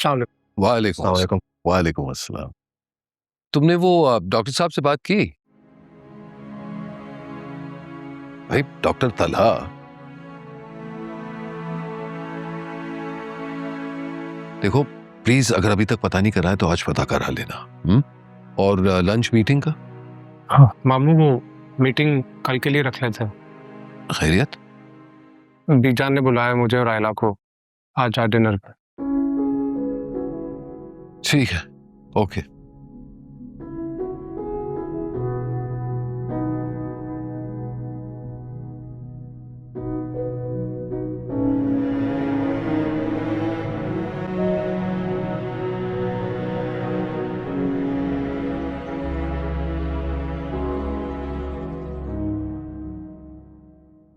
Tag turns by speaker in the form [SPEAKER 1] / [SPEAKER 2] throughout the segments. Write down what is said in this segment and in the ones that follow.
[SPEAKER 1] वालेकुम
[SPEAKER 2] अस्सलाम।
[SPEAKER 1] वालेकुम अस्सलाम। तुमने वो डॉक्टर साहब से बात की? भाई डॉक्टर तलहा, देखो प्लीज अगर अभी तक पता नहीं करा है तो आज पता करा लेना। और लंच मीटिंग का?
[SPEAKER 2] हाँ मामू, वो मीटिंग कल के लिए रख लेते हैं।
[SPEAKER 1] खैरियत?
[SPEAKER 2] बीजान ने बुलाया मुझे और आयला को आज डिनर पर।
[SPEAKER 1] ठीक है, ओके।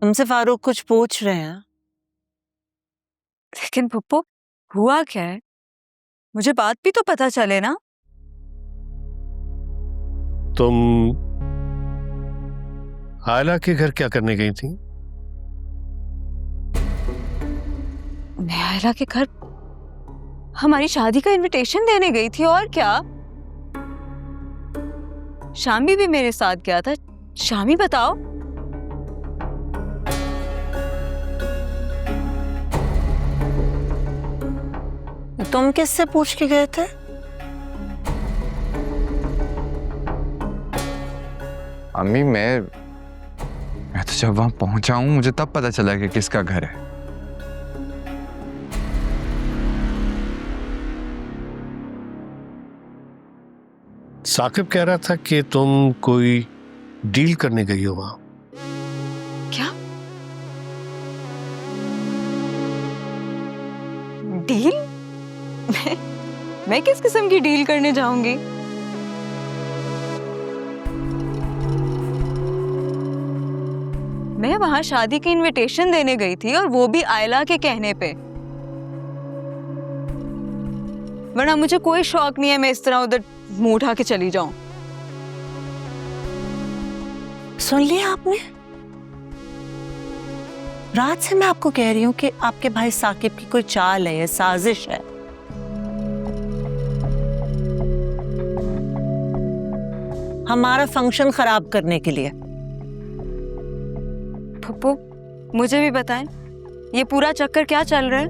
[SPEAKER 3] तुमसे फारूक कुछ पूछ रहे हैं।
[SPEAKER 4] लेकिन पप्पू, हुआ क्या है? मुझे बात भी तो पता चले ना।
[SPEAKER 5] तुम आयला के घर क्या करने गई थी?
[SPEAKER 4] मैं आयला के घर हमारी शादी का इनविटेशन देने गई थी, और क्या। शामी भी मेरे साथ गया था। शामी बताओ।
[SPEAKER 3] तुम किससे पूछ के गए थे?
[SPEAKER 6] अम्मी, मैं तो जब वहां पहुंचा हूं मुझे तब पता चला कि किसका घर है।
[SPEAKER 5] साकिब कह रहा था कि तुम कोई डील करने गई हो वहां।
[SPEAKER 4] क्या डील? मैं किस किस्म की डील करने जाऊंगी? मैं वहां शादी की इनविटेशन देने गई थी, और वो भी आयला के कहने पे। वरना मुझे कोई शौक नहीं है मैं इस तरह उधर मुंह उठा के चली जाऊं।
[SPEAKER 3] सुन लिया आपने? रात से मैं आपको कह रही हूँ कि आपके भाई साकिब की कोई चाल है, साजिश है। हमारा फंक्शन खराब करने के लिए।
[SPEAKER 4] पप्पू, मुझे भी बताएं, ये पूरा चक्कर क्या चल रहा है?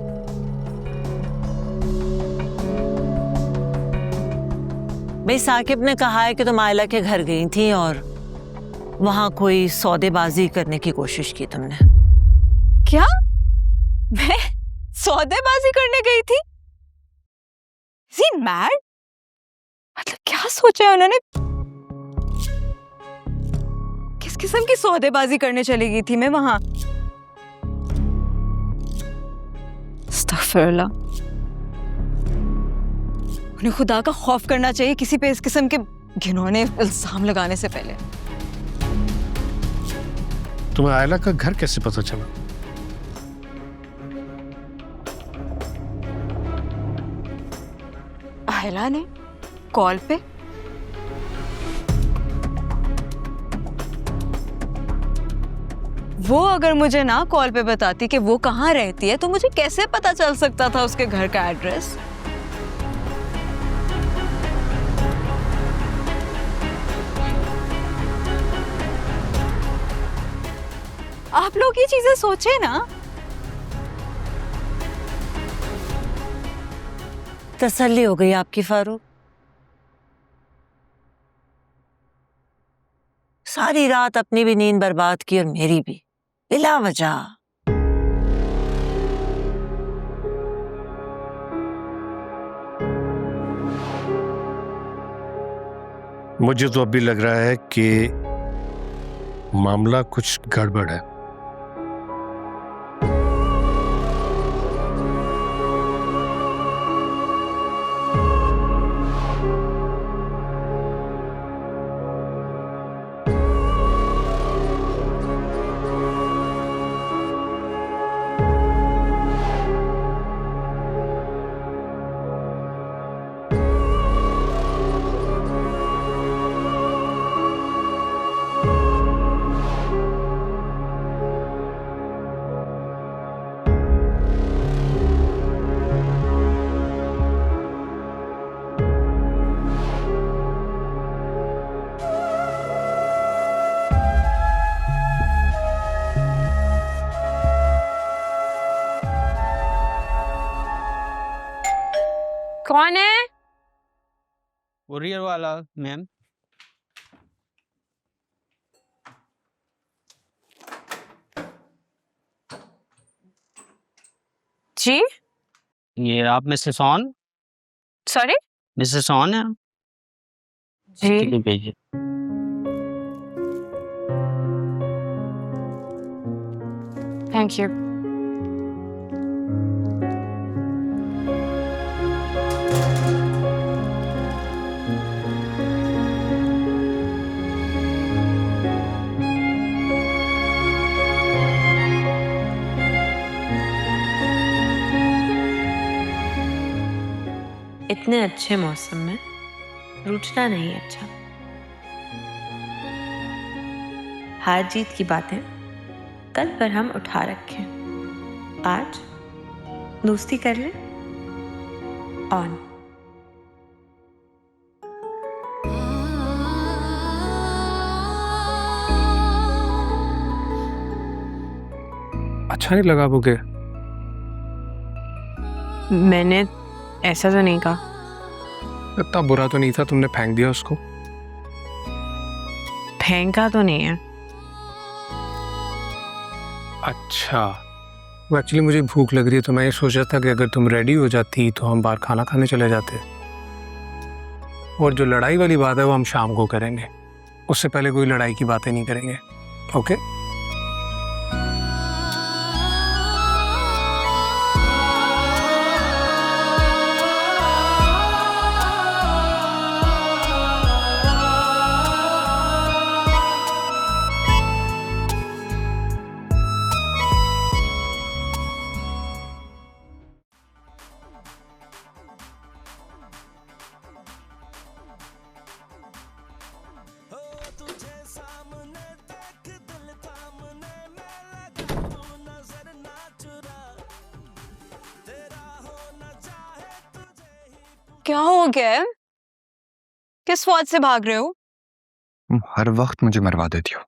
[SPEAKER 3] भाई साकिब ने कहा है कि तुम आयला के घर गई थी और वहां कोई सौदेबाजी करने की कोशिश की तुमने।
[SPEAKER 4] क्या? मैं सौदेबाजी करने गई थी? Is he mad? मतलब क्या सोचा है उन्होंने? किस किस्म की सौदेबाजी करने चली गई थी मैं वहां? अस्तगफिरुल्लाह। उन्हें खुदा का खौफ करना चाहिए किसी पे इस किस्म के घिनौने इल्जाम लगाने से पहले।
[SPEAKER 5] तुम्हें आयला का घर कैसे पता चला?
[SPEAKER 4] आयला ने कॉल पे। वो अगर मुझे ना कॉल पे बताती कि वो कहाँ रहती है तो मुझे कैसे पता चल सकता था उसके घर का एड्रेस? आप लोग ये चीजें सोचे ना।
[SPEAKER 3] तसल्ली हो गई आपकी फारूक? सारी रात अपनी भी नींद बर्बाद की और मेरी भी, बिला वजह।
[SPEAKER 5] मुझे तो अभी लग रहा है कि मामला कुछ गड़बड़ है।
[SPEAKER 4] कौन है?
[SPEAKER 7] कुरियर वाला मैम।
[SPEAKER 4] जी
[SPEAKER 7] ये आप Mrs on?
[SPEAKER 4] Sorry
[SPEAKER 7] Mrs on है?
[SPEAKER 4] जी
[SPEAKER 7] ठीक है, भेजिए।
[SPEAKER 4] Thank you.
[SPEAKER 8] इतने अच्छे मौसम में रूठना नहीं अच्छा। हार जीत की बातें कल पर हम उठा रखें, आज दोस्ती कर ले। ऑन।
[SPEAKER 2] अच्छा नहीं लगा बुके?
[SPEAKER 4] मैंने ऐसा तो नहीं कहा।
[SPEAKER 2] इतना बुरा तो नहीं था, तुमने फेंक दिया उसको।
[SPEAKER 4] फेंका तो नहीं है।
[SPEAKER 2] अच्छा, वो एक्चुअली मुझे भूख लग रही है तो मैं ये सोच रहा था कि अगर तुम रेडी हो जाती तो हम बाहर खाना खाने चले जाते, और जो लड़ाई वाली बात है वो हम शाम को करेंगे, उससे पहले कोई लड़ाई की बातें नहीं करेंगे। ओके?
[SPEAKER 4] क्या हो गया है? किस बात से भाग रहे हो?
[SPEAKER 6] तुम हर वक्त मुझे मरवा देती हो।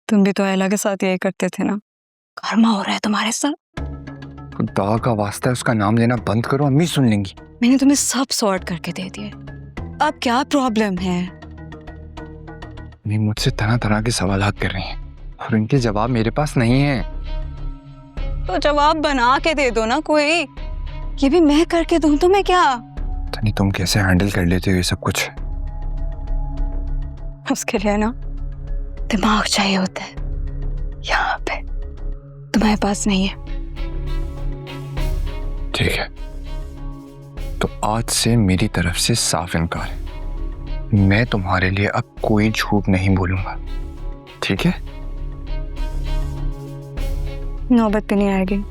[SPEAKER 4] तुम भी तो अयला के साथ यही करते थे ना। कर्मा हो रहा है तुम्हारे साथ।
[SPEAKER 6] खुदा का वास्ता है उसका नाम लेना बंद करो, अम्मी सुन लेंगी।
[SPEAKER 4] मैंने तुम्हें सब सॉर्ट करके दे दिए। अब क्या प्रॉब्लम है?
[SPEAKER 6] अम्मी मुझसे तरह तरह के सवाल कर रही हैं और उनके जवाब मेरे पास नहीं है।
[SPEAKER 4] तो जवाब बना के दे दो ना कोई। ये भी मैं करके दूं तुम्हें क्या?
[SPEAKER 6] तनी तुम कैसे हैंडल कर लेते हो ये सब कुछ?
[SPEAKER 4] उसके लिए ना दिमाग चाहिए होता है, यहाँ पे तुम्हारे पास नहीं है।
[SPEAKER 6] ठीक है, तो आज से मेरी तरफ से साफ इनकार है। मैं तुम्हारे लिए अब कोई झूठ नहीं बोलूंगा, ठीक है?
[SPEAKER 4] नौबत भी नहीं आएगी।